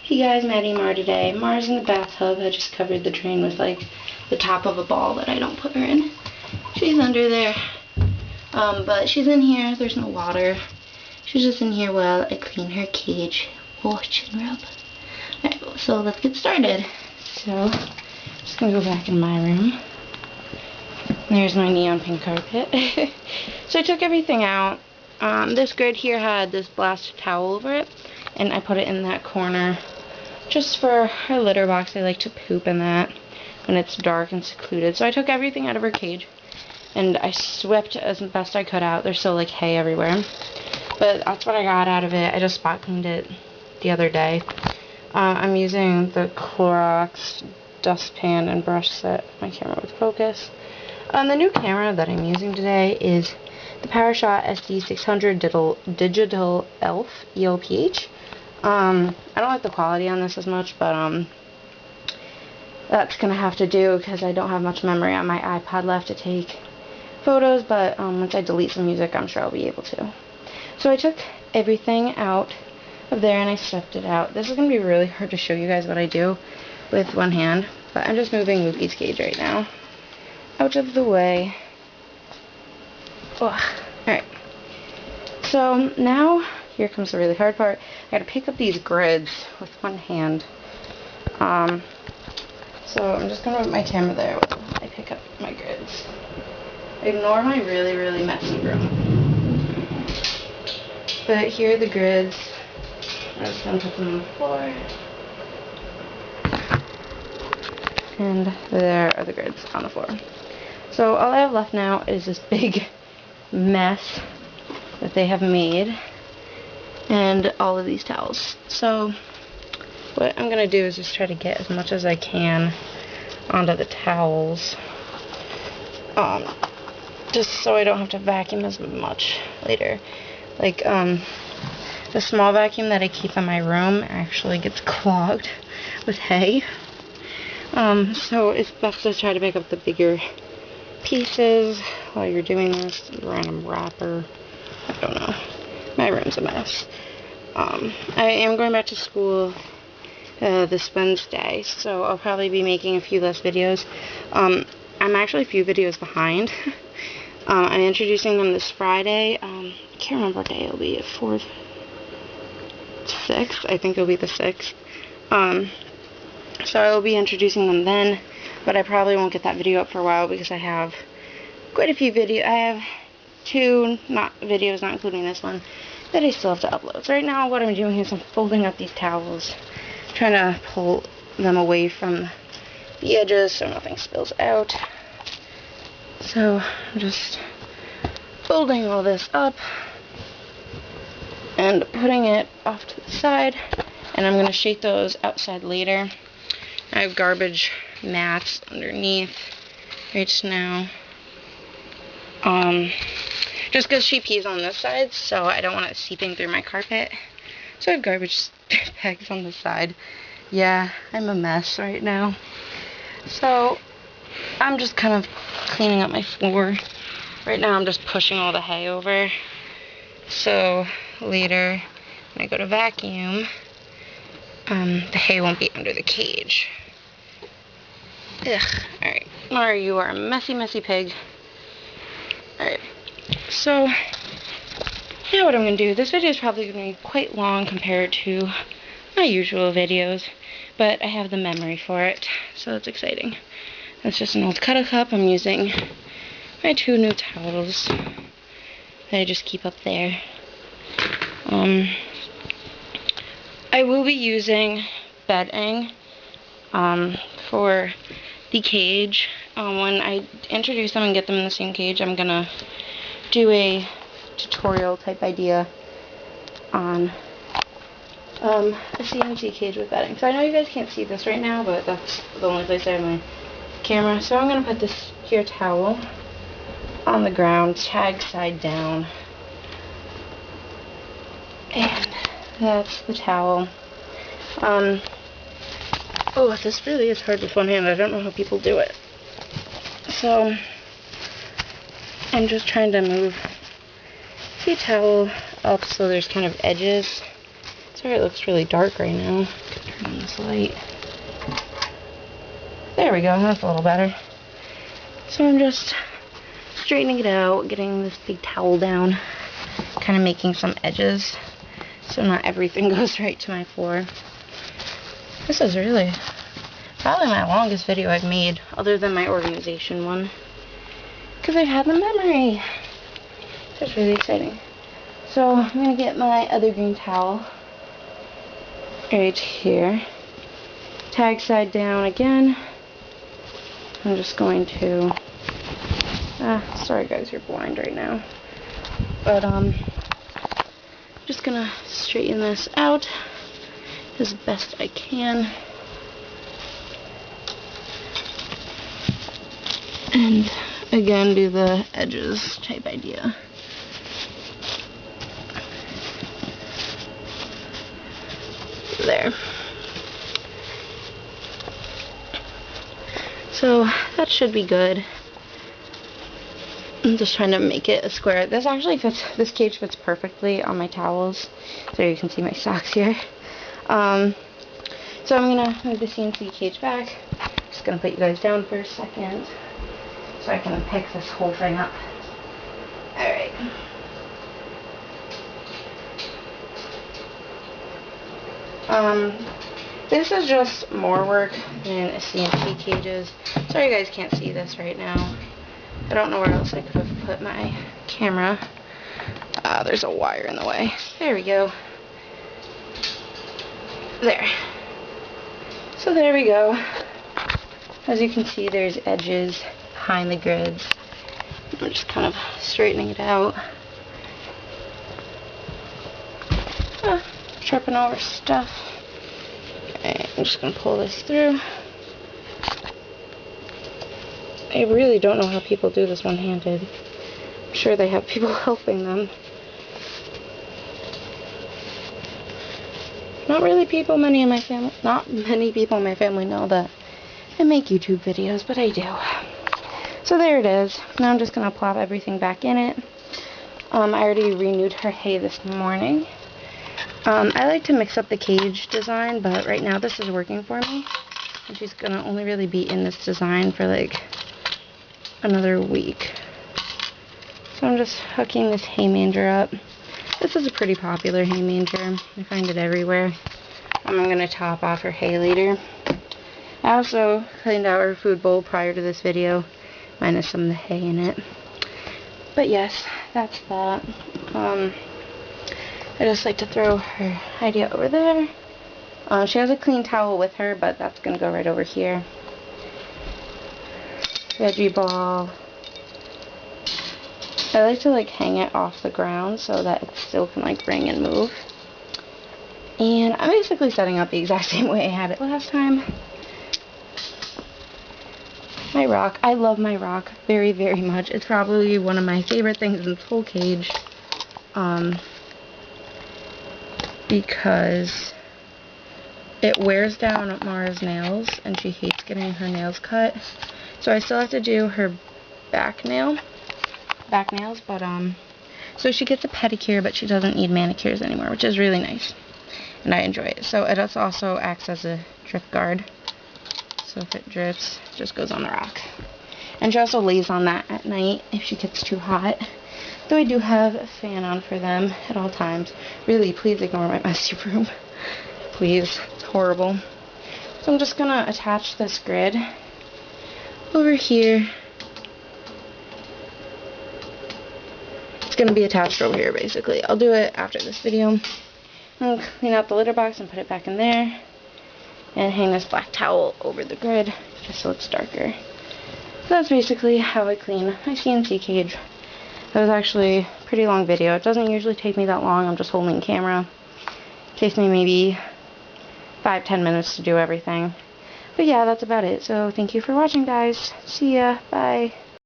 Hey guys, Maddie and Mar today. Mar's in the bathtub. I just covered the drain with like the top of a ball that I don't put her in. She's under there. But she's in here. There's no water. She's just in here while I clean her cage. Wash and rub. Alright, so let's get started. So, I'm just gonna go back in my room. There's my neon pink carpet. So I took everything out. This grid here had this blasted towel over it, and I put it in that corner just for her litter box. I like to poop in that when it's dark and secluded. So I took everything out of her cage and I swept as best I could out. There's still like hay everywhere, but that's what I got out of it. I just spot cleaned it the other day. I'm using the Clorox dustpan and brush set. My camera with focus. The new camera that I'm using today is the PowerShot SD600 Digital ELPH. I don't like the quality on this as much, but that's gonna have to do because I don't have much memory on my iPod left to take photos, but once I delete some music, I'm sure I'll be able to. So I took everything out of there and I swept it out. This is gonna be really hard to show you guys what I do with one hand, but I'm just moving Mookie's cage right now out of the way. Alright, so now here comes the really hard part. I gotta pick up these grids with one hand. So I'm just gonna put my camera there while I pick up my grids. Ignore my really messy room. But here are the grids. I'm just gonna put them on the floor. And there are the grids on the floor. So all I have left now is this big mess that they have made and all of these towels. So what I'm gonna do is just try to get as much as I can onto the towels, just so I don't have to vacuum as much later. Like the small vacuum that I keep in my room actually gets clogged with hay, so it's best to try to pick up the bigger pieces while you're doing this. Random wrapper, I don't know. My room's a mess. I am going back to school this Wednesday, so I'll probably be making a few less videos. I'm actually a few videos behind. I'm introducing them this Friday. I can't remember what day it'll be. 4th, 6th. I think it'll be the 6th. So I will be introducing them then, but I probably won't get that video up for a while because I have quite a few videos. I have 2 videos, not including this one, that I still have to upload. So right now what I'm doing is I'm folding up these towels, trying to pull them away from the edges so nothing spills out. So I'm just folding all this up and putting it off to the side, and I'm going to shake those outside later. I have garbage mats underneath right now. Just because she pees on this side, so I don't want it seeping through my carpet. So I have garbage bags on the side. Yeah, I'm a mess right now. So I'm just kind of cleaning up my floor. Right now I'm just pushing all the hay over. So later when I go to vacuum, the hay won't be under the cage. Ugh. Alright, Mara, you are a messy pig. Alright, so now what I'm going to do, this video is probably going to be quite long compared to my usual videos, but I have the memory for it, so it's exciting. That's just an old cuddle cup. I'm using my 2 new towels that I just keep up there. I will be using bedding for the cage. When I introduce them and get them in the same cage, I'm gonna do a tutorial type idea on a CMC cage with bedding. So I know you guys can't see this right now, but that's the only place I have my camera. So I'm gonna put this here towel on the ground, tag side down, and that's the towel. Oh, this really is hard with one hand. I don't know how people do it. So I'm just trying to move the towel up so there's kind of edges. So Sorry it looks really dark right now. Turn on this light. There we go, that's a little better. So I'm just straightening it out, getting this big towel down, kind of making some edges so not everything goes right to my floor. This is really probably my longest video I've made, other than my organization one, because I've had the memory. That's really exciting. So I'm going to get my other green towel right here, tag side down again. I'm just going to, sorry guys, you're blind right now, but just gonna straighten this out as best I can, and again do the edges type idea. There. So that should be good. I'm just trying to make it a square. This actually fits, this cage fits perfectly on my towels. So you can see my socks here. So I'm gonna move the CNC cage back. Just gonna put you guys down for a second so I can pick this whole thing up. Alright. This is just more work than a CNC cages. Sorry you guys can't see this right now. I don't know where else I could have put my camera. There's a wire in the way. There we go. There. So there we go. As you can see, there's edges behind the grids. I'm just kind of straightening it out. Tripping over stuff. Okay, I'm just going to pull this through. I really don't know how people do this one-handed. I'm sure they have people helping them. Not many people in my family know that I make YouTube videos, but I do. So there it is. Now I'm just going to plop everything back in it. I already renewed her hay this morning. I like to mix up the cage design, but right now this is working for me. And she's going to only really be in this design for like another week. So I'm just hooking this hay manger up. This is a pretty popular hay manger. I find it everywhere. I'm going to top off her hay later. I also cleaned out her food bowl prior to this video, minus some of the hay in it. But yes, that's that. I just like to throw her idea over there. She has a clean towel with her, but that's going to go right over here. Veggie ball. I like to like hang it off the ground so that it still can like ring and move. And I'm basically setting up the exact same way I had it last time. My rock. I love my rock very, very much. It's probably one of my favorite things in this whole cage. Because it wears down Mara's nails and she hates getting her nails cut. So I still have to do her back nails, but so she gets a pedicure, but she doesn't need manicures anymore, which is really nice, and I enjoy it. So it also acts as a drip guard, so if it drips, it just goes on the rock. And she also lays on that at night if she gets too hot, though I do have a fan on for them at all times. Really, please ignore my messy room, please. It's horrible. So I'm just gonna attach this grid over here. It's going to be attached over here, basically. I'll do it after this video. I'll clean out the litter box and put it back in there. And hang this black towel over the grid, just so it's darker. So that's basically how I clean my CNC cage. That was actually a pretty long video. It doesn't usually take me that long. I'm just holding camera. It takes me maybe 5-10 minutes to do everything. But yeah, that's about it. So thank you for watching, guys. See ya. Bye.